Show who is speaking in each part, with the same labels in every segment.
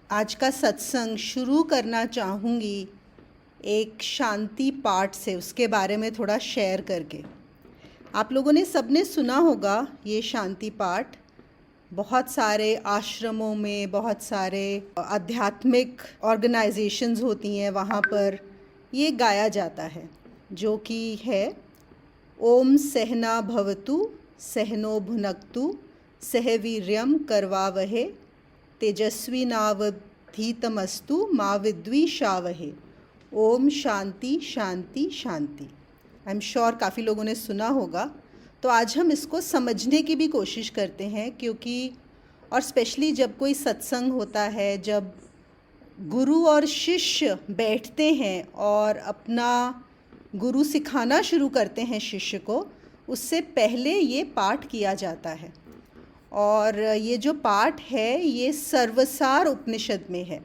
Speaker 1: आज का सत्संग शुरू करना चाहूँगी एक शांति पाठ से, उसके बारे में थोड़ा शेयर करके। आप लोगों ने सबने सुना होगा ये शांति पाठ। बहुत सारे आश्रमों में, बहुत सारे आध्यात्मिक ऑर्गेनाइजेशंस होती हैं, वहाँ पर ये गाया जाता है, जो कि है ओम सहना भवतु सहनो भुनक्तु सह वीर्यम करवावहे तेजस्विनावधीतमस्तु मा विद्विषावहे। ओम शांति शांति शांति। आई एम श्योर काफ़ी लोगों ने सुना होगा। तो आज हम इसको समझने की भी कोशिश करते हैं, क्योंकि और स्पेशली जब कोई सत्संग होता है, जब गुरु और शिष्य बैठते हैं और अपना गुरु सिखाना शुरू करते हैं शिष्य को, उससे पहले ये पाठ किया जाता है। और ये जो पाठ है ये सर्वसार उपनिषद में है।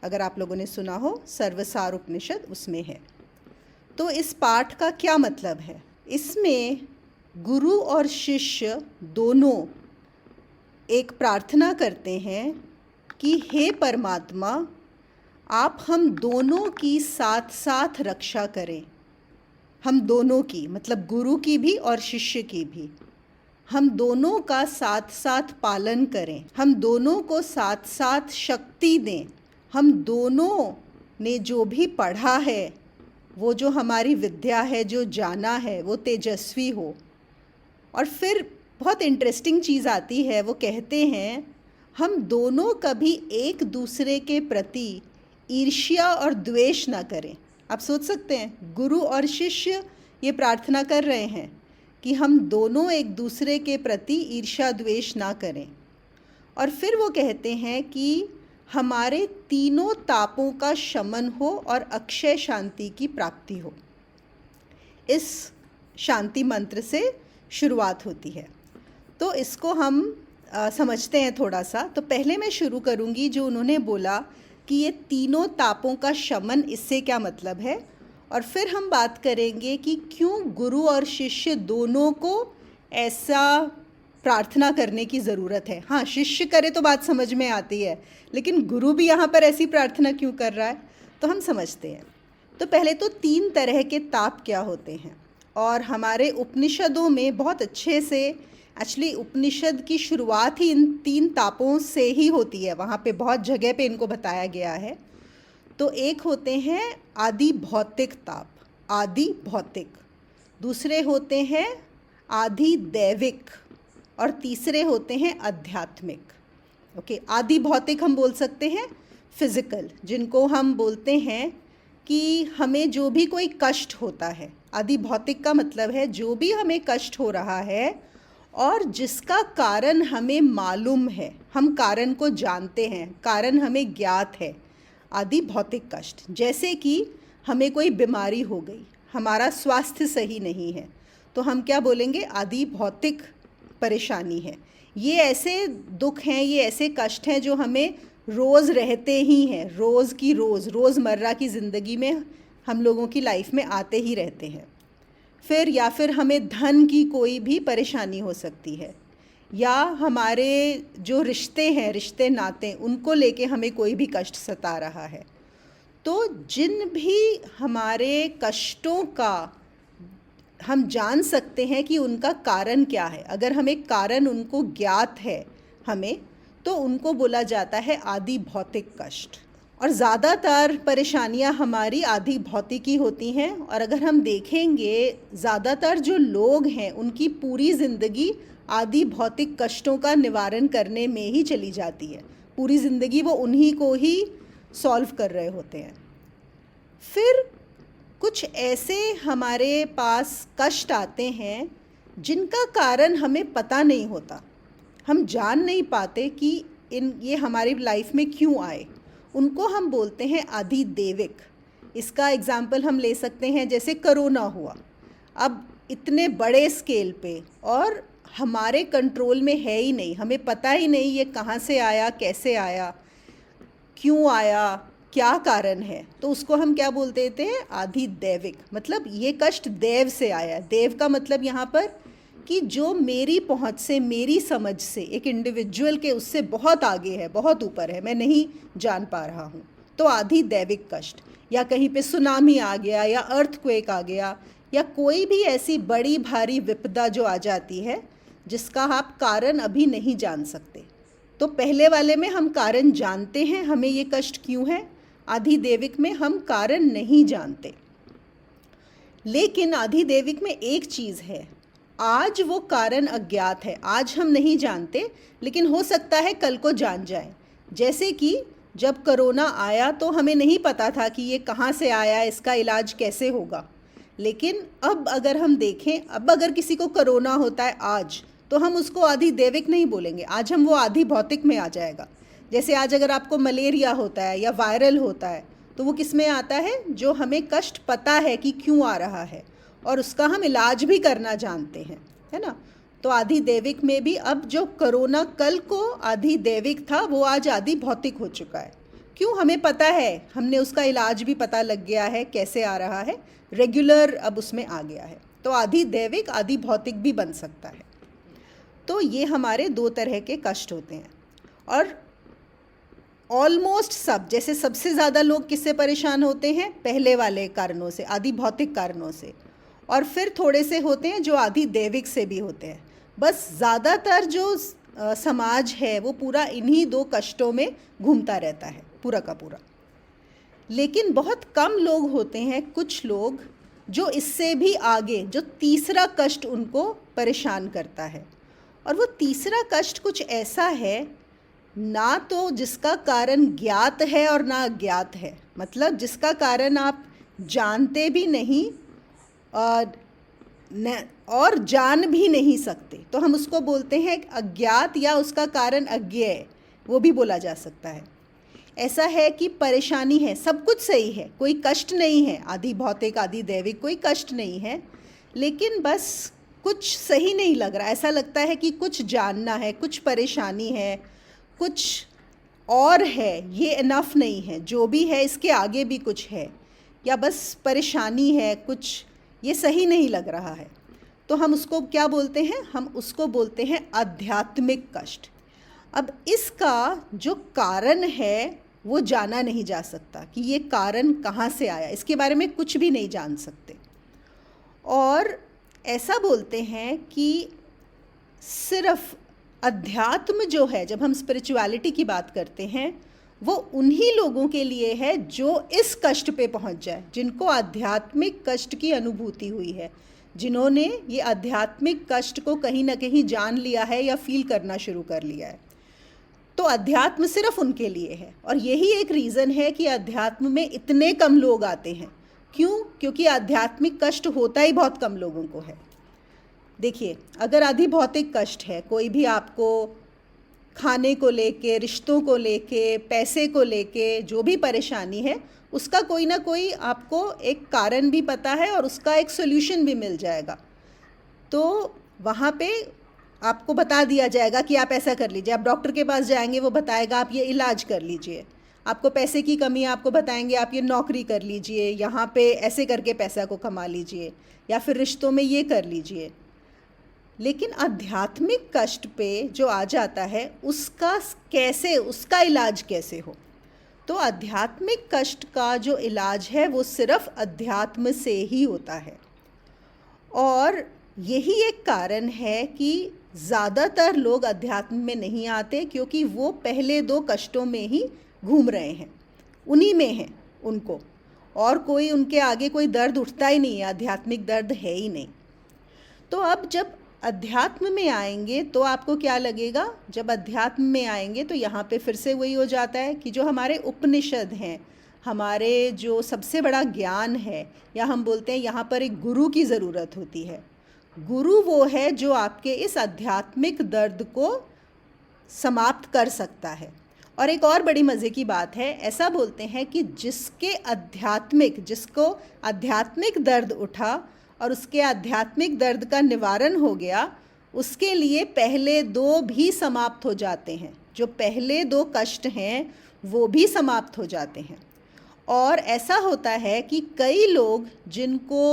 Speaker 1: अगर आप लोगों ने सुना हो, सर्वसार उपनिषद उसमें है। तो इस पाठ का क्या मतलब है? इसमें गुरु और शिष्य दोनों एक प्रार्थना करते हैं कि हे परमात्मा, आप हम दोनों की साथ साथ रक्षा करें। हम दोनों की, मतलब गुरु की भी और शिष्य की भी, हम दोनों का साथ साथ पालन करें। हम दोनों को साथ साथ शक्ति दें। हम दोनों ने जो भी पढ़ा है, वो जो हमारी विद्या है, जो जाना है, वो तेजस्वी हो। और फिर बहुत इंटरेस्टिंग चीज़ आती है, वो कहते हैं हम दोनों कभी एक दूसरे के प्रति ईर्ष्या और द्वेष ना करें। आप सोच सकते हैं, गुरु और शिष्य ये प्रार्थना कर रहे हैं कि हम दोनों एक दूसरे के प्रति ईर्ष्या द्वेष ना करें। और फिर वो कहते हैं कि हमारे तीनों तापों का शमन हो और अक्षय शांति की प्राप्ति हो। इस शांति मंत्र से शुरुआत होती है। तो इसको हम समझते हैं थोड़ा सा। तो पहले मैं शुरू करूँगी जो उन्होंने बोला कि ये तीनों तापों का शमन, इससे क्या मतलब है। और फिर हम बात करेंगे कि क्यों गुरु और शिष्य दोनों को ऐसा प्रार्थना करने की ज़रूरत है। हाँ, शिष्य करे तो बात समझ में आती है, लेकिन गुरु भी यहाँ पर ऐसी प्रार्थना क्यों कर रहा है, तो हम समझते हैं। तो पहले तो 3 तरह के ताप क्या होते हैं, और हमारे उपनिषदों में बहुत अच्छे से, एक्चुअली उपनिषद की शुरुआत ही इन 3 तापों से ही होती है। वहाँ पे बहुत जगह पे इनको बताया गया है। तो एक होते हैं आदि भौतिक ताप, आदि भौतिक। दूसरे होते हैं आदि दैविक, और तीसरे होते हैं आध्यात्मिक। ओके, आदि भौतिक हम बोल सकते हैं फिज़िकल, जिनको हम बोलते हैं कि हमें जो भी कोई कष्ट होता है। आदि भौतिक का मतलब है जो भी हमें कष्ट हो रहा है और जिसका कारण हमें मालूम है, हम कारण को जानते हैं, कारण हमें ज्ञात है। आदि भौतिक कष्ट, जैसे कि हमें कोई बीमारी हो गई, हमारा स्वास्थ्य सही नहीं है, तो हम क्या बोलेंगे? आदि भौतिक परेशानी है। ये ऐसे दुख हैं, ये ऐसे कष्ट हैं जो हमें रोज़ रहते ही हैं, रोज़ की रोज़मर्रा की ज़िंदगी में हम लोगों की लाइफ में आते ही रहते हैं। फिर या फिर हमें धन की कोई भी परेशानी हो सकती है, या हमारे जो रिश्ते हैं, रिश्ते नाते, उनको लेके हमें कोई भी कष्ट सता रहा है। तो जिन भी हमारे कष्टों का हम जान सकते हैं कि उनका कारण क्या है, अगर हमें कारण उनको ज्ञात है हमें, तो उनको बोला जाता है आदि भौतिक कष्ट। और ज़्यादातर परेशानियां हमारी आदि भौतिक ही होती हैं। और अगर हम देखेंगे, ज़्यादातर जो लोग हैं उनकी पूरी ज़िंदगी आदि भौतिक कष्टों का निवारण करने में ही चली जाती है। पूरी ज़िंदगी वो उन्हीं को ही सॉल्व कर रहे होते हैं। फिर कुछ ऐसे हमारे पास कष्ट आते हैं जिनका कारण हमें पता नहीं होता, हम जान नहीं पाते कि ये हमारी लाइफ में क्यों आए। उनको हम बोलते हैं आदि दैविक। इसका एग्जाम्पल हम ले सकते हैं, जैसे कोरोना हुआ, अब इतने बड़े स्केल पे, और हमारे कंट्रोल में है ही नहीं, हमें पता ही नहीं ये कहाँ से आया, कैसे आया, क्यों आया, क्या कारण है। तो उसको हम क्या बोल देते हैं? आदि दैविक। मतलब ये कष्ट देव से आया है। देव का मतलब यहाँ पर कि जो मेरी पहुंच से, मेरी समझ से, एक इंडिविजुअल के उससे बहुत आगे है, बहुत ऊपर है, मैं नहीं जान पा रहा हूँ, तो आधी दैविक कष्ट। या कहीं पे सुनामी आ गया, या अर्थक्वेक आ गया, या कोई भी ऐसी बड़ी भारी विपदा जो आ जाती है जिसका आप कारण अभी नहीं जान सकते। तो पहले वाले में हम कारण जानते हैं, हमें ये कष्ट क्यों है। आधिदैविक में हम कारण नहीं जानते। लेकिन आधिदैविक में एक चीज़ है, आज वो कारण अज्ञात है, आज हम नहीं जानते, लेकिन हो सकता है कल को जान जाए। जैसे कि जब कोरोना आया तो हमें नहीं पता था कि ये कहाँ से आया, इसका इलाज कैसे होगा। लेकिन अब अगर हम देखें, अब अगर किसी को कोरोना होता है आज, तो हम उसको आधिदैविक नहीं बोलेंगे, आज हम वो आधि भौतिक में आ जाएगा। जैसे आज अगर आपको मलेरिया होता है या वायरल होता है, तो वो किस में आता है, जो हमें कष्ट पता है कि क्यों आ रहा है और उसका हम इलाज भी करना जानते हैं, है ना। तो आधिदैविक में भी अब जो कोरोना कल को आधिदैविक था, वो आज आधि भौतिक हो चुका है। क्यों, हमें पता है, हमने उसका इलाज भी पता लग गया है कैसे आ रहा है, रेगुलर अब उसमें आ गया है। तो आधिदैविक आधि भौतिक भी बन सकता है। तो ये हमारे दो तरह के कष्ट होते हैं। और ऑलमोस्ट सब, जैसे सबसे ज़्यादा लोग किससे परेशान होते हैं, पहले वाले कारणों से, आदि भौतिक कारणों से, और फिर थोड़े से होते हैं जो आदि दैविक से भी होते हैं। बस ज़्यादातर जो समाज है वो पूरा इन्हीं दो कष्टों में घूमता रहता है, पूरा का पूरा। लेकिन बहुत कम लोग होते हैं, कुछ लोग, जो इससे भी आगे, जो तीसरा कष्ट उनको परेशान करता है। और वो तीसरा कष्ट कुछ ऐसा है, ना तो जिसका कारण ज्ञात है और ना अज्ञात है, मतलब जिसका कारण आप जानते भी नहीं और जान भी नहीं सकते, तो हम उसको बोलते हैं अज्ञात, या उसका कारण अज्ञेय, वो भी बोला जा सकता है। ऐसा है कि परेशानी है, सब कुछ सही है, कोई कष्ट नहीं है, आदि भौतिक आदि दैविक कोई कष्ट नहीं है, लेकिन बस कुछ सही नहीं लग रहा, ऐसा लगता है कि कुछ जानना है, कुछ परेशानी है, कुछ और है, ये इनफ नहीं है, जो भी है इसके आगे भी कुछ है, या बस परेशानी है कुछ, ये सही नहीं लग रहा है। तो हम उसको क्या बोलते हैं, हम उसको बोलते हैं आध्यात्मिक कष्ट। अब इसका जो कारण है वो जाना नहीं जा सकता कि ये कारण कहाँ से आया, इसके बारे में कुछ भी नहीं जान सकते। और ऐसा बोलते हैं कि सिर्फ अध्यात्म जो है, जब हम स्पिरिचुअलिटी की बात करते हैं, वो उन्हीं लोगों के लिए है जो इस कष्ट पे पहुंच जाए, जिनको आध्यात्मिक कष्ट की अनुभूति हुई है, जिन्होंने ये आध्यात्मिक कष्ट को कहीं ना कहीं जान लिया है या फील करना शुरू कर लिया है। तो अध्यात्म सिर्फ उनके लिए है। और यही एक रीज़न है कि अध्यात्म में इतने कम लोग आते हैं। क्यों? क्योंकि आध्यात्मिक कष्ट होता ही बहुत कम लोगों को है। देखिए, अगर आदि भौतिक कष्ट है, कोई भी आपको खाने को लेके, रिश्तों को लेके, पैसे को लेके जो भी परेशानी है, उसका कोई ना कोई आपको एक कारण भी पता है और उसका एक सॉल्यूशन भी मिल जाएगा। तो वहाँ पे आपको बता दिया जाएगा कि आप ऐसा कर लीजिए। आप डॉक्टर के पास जाएंगे, वो बताएगा आप ये इलाज कर लीजिए। आपको पैसे की कमी है, आपको बताएंगे आप ये नौकरी कर लीजिए, यहाँ पे ऐसे करके पैसा को कमा लीजिए, या फिर रिश्तों में ये कर लीजिए। लेकिन आध्यात्मिक कष्ट पे जो आ जाता है, उसका कैसे, उसका इलाज कैसे हो? तो आध्यात्मिक कष्ट का जो इलाज है वो सिर्फ अध्यात्म से ही होता है। और यही एक कारण है कि ज़्यादातर लोग अध्यात्म में नहीं आते, क्योंकि वो पहले दो कष्टों में ही घूम रहे हैं, उन्हीं में हैं उनको, और कोई उनके आगे कोई दर्द उठता ही नहीं है, आध्यात्मिक दर्द है ही नहीं। तो अब जब अध्यात्म में आएंगे तो आपको क्या लगेगा? जब अध्यात्म में आएंगे तो यहाँ पे फिर से वही हो जाता है कि जो हमारे उपनिषद हैं, हमारे जो सबसे बड़ा ज्ञान है, या हम बोलते हैं यहाँ पर एक गुरु की ज़रूरत होती है। गुरु वो है जो आपके इस आध्यात्मिक दर्द को समाप्त कर सकता है। और एक और बड़ी मज़े की बात है, ऐसा बोलते हैं कि जिसको आध्यात्मिक दर्द उठा और उसके आध्यात्मिक दर्द का निवारण हो गया, उसके लिए पहले दो भी समाप्त हो जाते हैं। जो पहले दो कष्ट हैं वो भी समाप्त हो जाते हैं। और ऐसा होता है कि कई लोग जिनको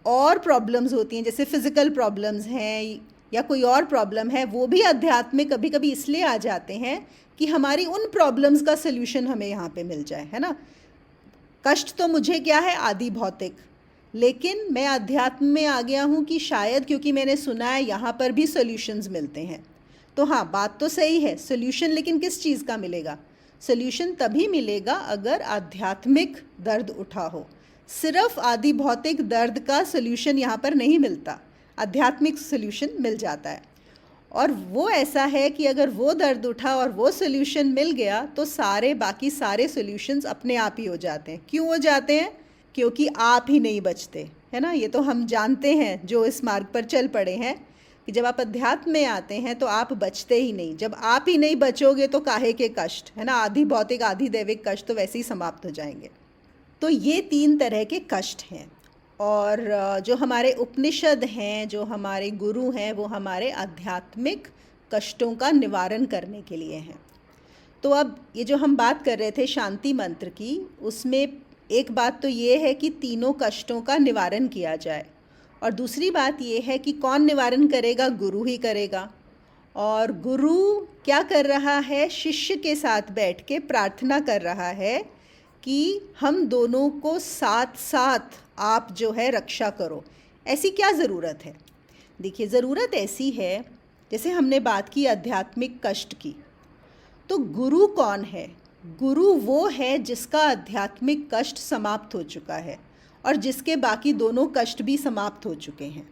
Speaker 1: और प्रॉब्लम्स होती हैं, जैसे फिज़िकल प्रॉब्लम्स हैं या कोई और प्रॉब्लम है, वो भी अध्यात्म में कभी कभी इसलिए आ जाते हैं कि हमारी उन प्रॉब्लम्स का सल्यूशन हमें यहाँ पे मिल जाए, है ना। कष्ट तो मुझे क्या है, आदि भौतिक, लेकिन मैं अध्यात्म में आ गया हूँ कि शायद क्योंकि मैंने सुना है यहाँ पर भी सॉल्यूशंस मिलते हैं। तो हाँ, बात तो सही है, सॉल्यूशन लेकिन किस चीज़ का मिलेगा? सॉल्यूशन तभी मिलेगा अगर आध्यात्मिक दर्द उठा हो। सिर्फ आदि भौतिक दर्द का सॉल्यूशन यहाँ पर नहीं मिलता, आध्यात्मिक सॉल्यूशन मिल जाता है। और वो ऐसा है कि अगर वो दर्द उठा और वो सॉल्यूशन मिल गया तो बाकी सारे सॉल्यूशंस अपने आप ही हो जाते हैं। क्यों हो जाते हैं? क्योंकि आप ही नहीं बचते, है ना। ये तो हम जानते हैं जो इस मार्ग पर चल पड़े हैं कि जब आप अध्यात्म में आते हैं तो आप बचते ही नहीं। जब आप ही नहीं बचोगे तो काहे के कष्ट, है ना। आधि भौतिक आधि दैविक कष्ट तो वैसे ही समाप्त हो जाएंगे। तो ये 3 तरह के कष्ट हैं, और जो हमारे उपनिषद हैं, जो हमारे गुरु हैं, वो हमारे आध्यात्मिक कष्टों का निवारण करने के लिए हैं। तो अब ये जो हम बात कर रहे थे शांति मंत्र की, उसमें एक बात तो ये है कि तीनों कष्टों का निवारण किया जाए, और दूसरी बात ये है कि कौन निवारण करेगा? गुरु ही करेगा। और गुरु क्या कर रहा है? शिष्य के साथ बैठ के प्रार्थना कर रहा है कि हम दोनों को साथ साथ आप जो है रक्षा करो। ऐसी क्या ज़रूरत है? देखिए, ज़रूरत ऐसी है, जैसे हमने बात की आध्यात्मिक कष्ट की, तो गुरु कौन है? गुरु वो है जिसका आध्यात्मिक कष्ट समाप्त हो चुका है और जिसके बाकी दोनों कष्ट भी समाप्त हो चुके हैं।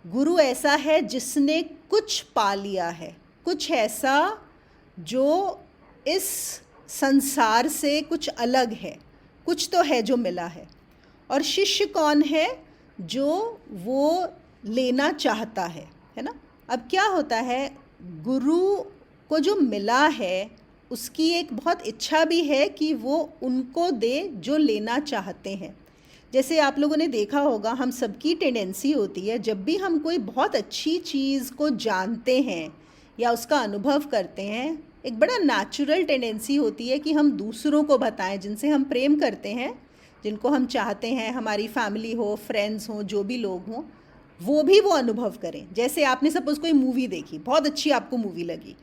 Speaker 1: गुरु ऐसा है जिसने कुछ पा लिया है, कुछ ऐसा जो इस संसार से कुछ अलग है, कुछ तो है जो मिला है। और शिष्य कौन है? जो वो लेना चाहता है ना। अब क्या होता है, गुरु को जो मिला है उसकी एक बहुत इच्छा भी है कि वो उनको दे जो लेना चाहते हैं। जैसे आप लोगों ने देखा होगा, हम सबकी टेंडेंसी होती है, जब भी हम कोई बहुत अच्छी चीज़ को जानते हैं या उसका अनुभव करते हैं, एक बड़ा नेचुरल टेंडेंसी होती है कि हम दूसरों को बताएं, जिनसे हम प्रेम करते हैं, जिनको हम चाहते हैं, हमारी फैमिली हो, फ्रेंड्स हो, जो भी लोग हों, वो भी वो अनुभव करें। जैसे आपने सपोज़ कोई मूवी देखी, बहुत अच्छी आपको मूवी लगी,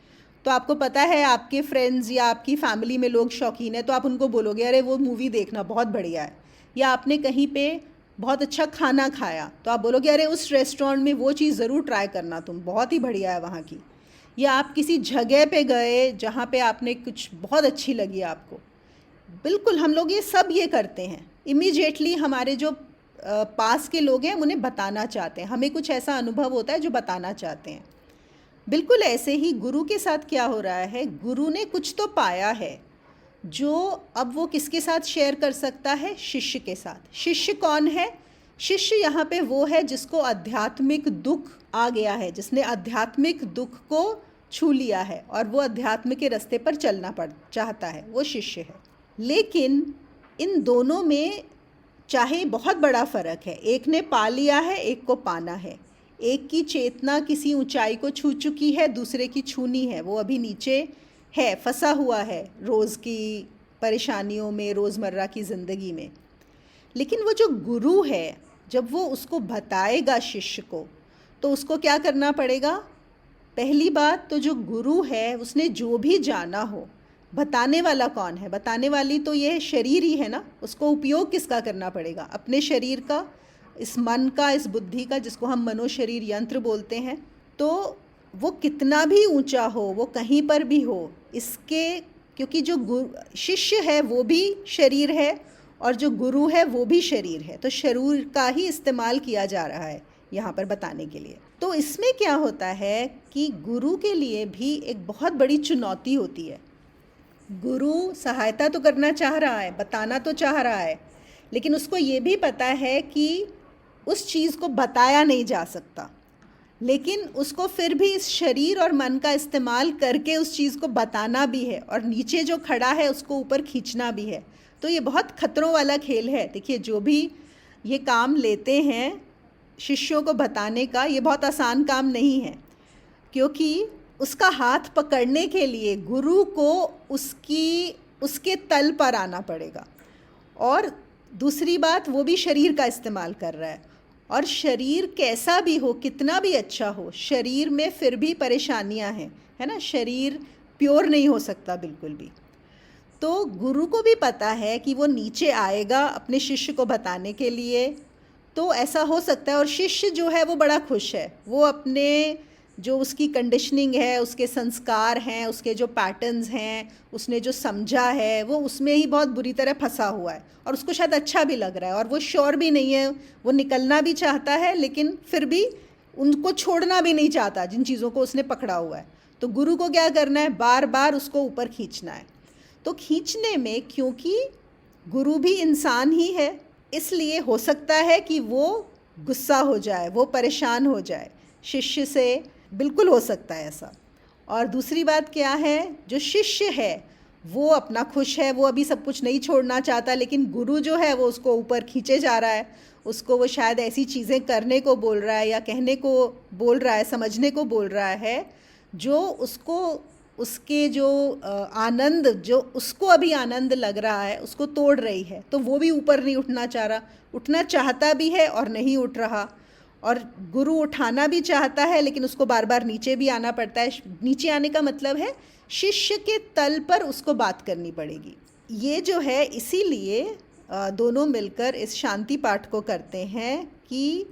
Speaker 1: तो आपको पता है आपके फ्रेंड्स या आपकी फैमिली में लोग शौकीन हैं, तो आप उनको बोलोगे अरे वो मूवी देखना बहुत बढ़िया है। या आपने कहीं पे बहुत अच्छा खाना खाया तो आप बोलोगे अरे उस रेस्टोरेंट में वो चीज़ ज़रूर ट्राई करना, तुम बहुत ही बढ़िया है वहाँ की। या आप किसी जगह पे गए जहाँ पे आपने कुछ बहुत अच्छी लगी आपको। बिल्कुल, हम लोग ये सब ये करते हैं, इमीडिएटली हमारे जो पास के लोग हैं उन्हें बताना चाहते हैं, हमें कुछ ऐसा अनुभव होता है जो बताना चाहते हैं। बिल्कुल ऐसे ही गुरु के साथ क्या हो रहा है, गुरु ने कुछ तो पाया है जो अब वो किसके साथ शेयर कर सकता है? शिष्य के साथ। शिष्य कौन है? शिष्य यहाँ पे वो है जिसको आध्यात्मिक दुख आ गया है, जिसने आध्यात्मिक दुख को छू लिया है और वो अध्यात्म के रास्ते पर चलना चाहता है, वो शिष्य है। लेकिन इन दोनों में चाहे बहुत बड़ा फ़र्क है, एक ने पा लिया है, एक को पाना है। एक की चेतना किसी ऊंचाई को छू चुकी है, दूसरे की छूनी है, वो अभी नीचे है, फंसा हुआ है रोज़ की परेशानियों में, रोज़मर्रा की ज़िंदगी में। लेकिन वो जो गुरु है, जब वो उसको बताएगा शिष्य को, तो उसको क्या करना पड़ेगा? पहली बात तो जो गुरु है उसने जो भी जाना हो, बताने वाला कौन है? बताने वाली तो ये शरीर ही है ना, उसको उपयोग किसका करना पड़ेगा? अपने शरीर का, इस मन का, इस बुद्धि का, जिसको हम मनोशरीर यंत्र बोलते हैं। तो वो कितना भी ऊंचा हो, वो कहीं पर भी हो, इसके क्योंकि जो शिष्य है वो भी शरीर है और जो गुरु है वो भी शरीर है, तो शरीर का ही इस्तेमाल किया जा रहा है यहाँ पर बताने के लिए। तो इसमें क्या होता है कि गुरु के लिए भी एक बहुत बड़ी चुनौती होती है। गुरु सहायता तो करना चाह रहा है, बताना तो चाह रहा है, लेकिन उसको ये भी पता है कि उस चीज़ को बताया नहीं जा सकता, लेकिन उसको फिर भी इस शरीर और मन का इस्तेमाल करके उस चीज़ को बताना भी है और नीचे जो खड़ा है उसको ऊपर खींचना भी है। तो ये बहुत खतरों वाला खेल है। देखिए, जो भी ये काम लेते हैं शिष्यों को बताने का, ये बहुत आसान काम नहीं है, क्योंकि उसका हाथ पकड़ने के लिए गुरु को उसके तल पर आना पड़ेगा। और दूसरी बात, वो भी शरीर का इस्तेमाल कर रहा है और शरीर कैसा भी हो, कितना भी अच्छा हो, शरीर में फिर भी परेशानियां हैं, है ना। शरीर प्योर नहीं हो सकता बिल्कुल भी। तो गुरु को भी पता है कि वो नीचे आएगा अपने शिष्य को बताने के लिए, तो ऐसा हो सकता है। और शिष्य जो है वो बड़ा खुश है, वो अपने जो उसकी कंडीशनिंग है, उसके संस्कार हैं, उसके जो पैटर्न्स हैं, उसने जो समझा है, वो उसमें ही बहुत बुरी तरह फंसा हुआ है और उसको शायद अच्छा भी लग रहा है और वो श्योर भी नहीं है, वो निकलना भी चाहता है लेकिन फिर भी उनको छोड़ना भी नहीं चाहता जिन चीज़ों को उसने पकड़ा हुआ है। तो गुरु को क्या करना है, बार बार उसको ऊपर खींचना है। तो खींचने में, क्योंकि गुरु भी इंसान ही है, इसलिए हो सकता है कि वो गुस्सा हो जाए, वो परेशान हो जाए शिष्य से, बिल्कुल हो सकता है ऐसा। और दूसरी बात क्या है, जो शिष्य है वो अपना खुश है, वो अभी सब कुछ नहीं छोड़ना चाहता, लेकिन गुरु जो है वो उसको ऊपर खींचे जा रहा है, उसको वो शायद ऐसी चीज़ें करने को बोल रहा है या कहने को बोल रहा है, समझने को बोल रहा है जो उसको, उसके जो आनंद, जो उसको अभी आनंद लग रहा है, उसको तोड़ रही है। तो वो भी ऊपर नहीं उठना चाह रहा, उठना चाहता भी है और नहीं उठ रहा। और गुरु उठाना भी चाहता है लेकिन उसको बार बार नीचे भी आना पड़ता है। नीचे आने का मतलब है शिष्य के तल पर उसको बात करनी पड़ेगी। ये जो है, इसीलिए दोनों मिलकर इस शांति पाठ को करते हैं कि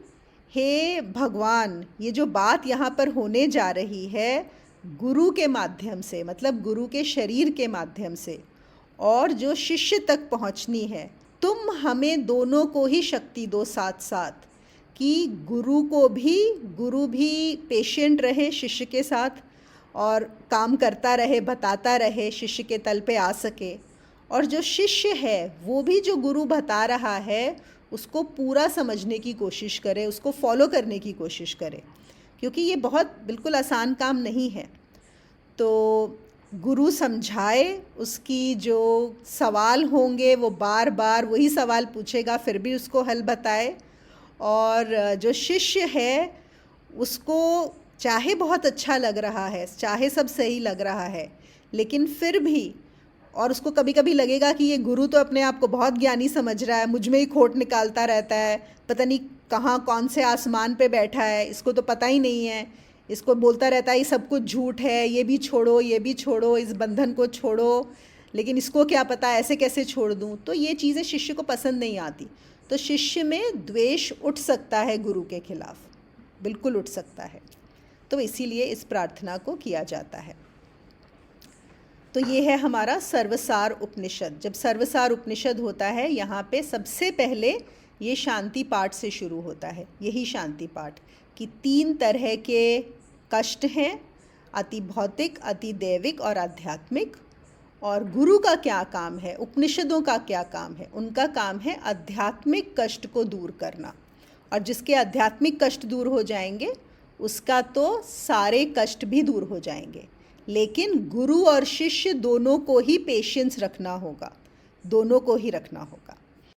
Speaker 1: हे भगवान, ये जो बात यहाँ पर होने जा रही है गुरु के माध्यम से, मतलब गुरु के शरीर के माध्यम से, और जो शिष्य तक पहुँचनी है, तुम हमें दोनों को ही शक्ति दो साथ साथ, कि गुरु भी पेशेंट रहे शिष्य के साथ और काम करता रहे, बताता रहे, शिष्य के तल पे आ सके। और जो शिष्य है वो भी जो गुरु बता रहा है उसको पूरा समझने की कोशिश करे, उसको फॉलो करने की कोशिश करे, क्योंकि ये बहुत बिल्कुल आसान काम नहीं है। तो गुरु समझाए, उसकी जो सवाल होंगे वो बार बार वही सवाल पूछेगा, फिर भी उसको हल बताए। और जो शिष्य है उसको चाहे बहुत अच्छा लग रहा है, चाहे सब सही लग रहा है, लेकिन फिर भी, और उसको कभी कभी लगेगा कि ये गुरु तो अपने आप को बहुत ज्ञानी समझ रहा है, मुझ में ही खोट निकालता रहता है, पता नहीं कहाँ कौन से आसमान पे बैठा है, इसको तो पता ही नहीं है, इसको बोलता रहता है ये सब कुछ झूठ है, ये भी छोड़ो, ये भी छोड़ो, इस बंधन को छोड़ो, लेकिन इसको क्या पता, ऐसे कैसे छोड़ दूँ। तो ये चीज़ें शिष्य को पसंद नहीं आती। तो शिष्य में द्वेष उठ सकता है गुरु के खिलाफ, बिल्कुल उठ सकता है। तो इसीलिए इस प्रार्थना को किया जाता है। तो ये है हमारा सर्वसार उपनिषद। जब सर्वसार उपनिषद होता है, यहाँ पे सबसे पहले ये शांति पाठ से शुरू होता है। यही शांति पाठ कि 3 तरह के कष्ट हैं, अति भौतिक, अति दैविक और आध्यात्मिक। और गुरु का क्या काम है, उपनिषदों का क्या काम है, उनका काम है आध्यात्मिक कष्ट को दूर करना। और जिसके आध्यात्मिक कष्ट दूर हो जाएंगे उसका तो सारे कष्ट भी दूर हो जाएंगे। लेकिन गुरु और शिष्य दोनों को ही पेशेंस रखना होगा, दोनों को ही रखना होगा।